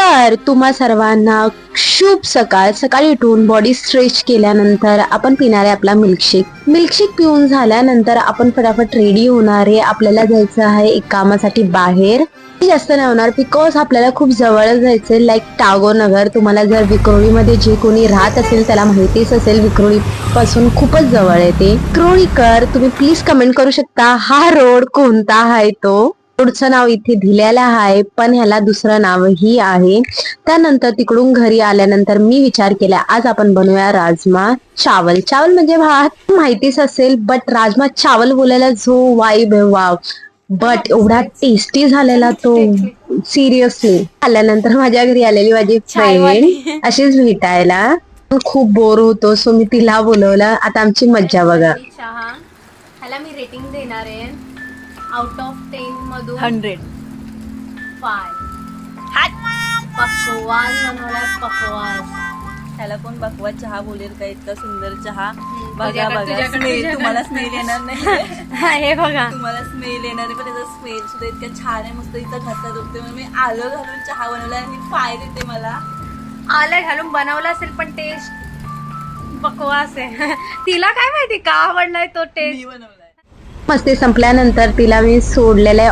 तर तुम्हा सर्वांना शुभ सकाळ. सकाळी उठून बॉडी स्ट्रेच केल्यानंतर आपण पिणारे आपला मिल्कशेक पिऊन झाल्यानंतर आपण फटाफट रेडी होणार आहे. आपल्याला जायचं आहे एक कामासाठी बाहेर. जास्त नाही होणार बिकॉज आपल्याला खूप जवळ जायचंय, लाईक टागोनगर. तुम्हाला जर विक्रोळीमध्ये जे कोणी राहत असेल त्याला माहितीच असेल, विक्रोळी पासून खूपच जवळ आहे ते. विक्रोळीकर, तुम्ही प्लीज कमेंट करू शकता हा रोड कोणता आहे. तो रोडचं नाव इथे दिलेलं आहे, पण ह्याला दुसरं नावही आहे. त्यानंतर तिकडून घरी आल्यानंतर मी विचार केला आज आपण बनवूया राजमा चावल. चावल म्हणजे भात माहितीच असेल, बट राजमा चावल बोलायला जो वाईब आहे वाव. बट एवढा टेस्टी झालेला तो, सिरियसली. आल्यानंतर माझ्या घरी आलेली माझी फ्रेंड अशीच भेटायला. खूप बोर होतो, सो मी तिला बोलवलं. आता आमची मज्जा बघा. चहा ह्याला मी रेटिंग देणार आहे आउट ऑफ 10 मधून 100. 5. पकवास बनवलाय, पकवास. त्याला कोण बकवास चहा बोलेल का? इतका सुंदर चहा. बघा तुझ्याकडे- बघा, तुझ्याकडे- स्मेल तुम्हाला स्मेल येणार नाही. हे बघा, तुम्हाला स्मेल येणार नाही, पण त्याचा स्मेल सुद्धा इतका छान आहे. मस्त इथं घसा दुखते म्हणून मी आलं घालून चहा बनवला आणि फाय देते मला. आलं घालून बनवलं असेल पण टेस्ट बकवास आहे. तिला काय माहिती का आवडलाय तो मी टेस्ट. बनवलाय. मस्ती संपल्यानंतर तिला मी सोडलेलं आहे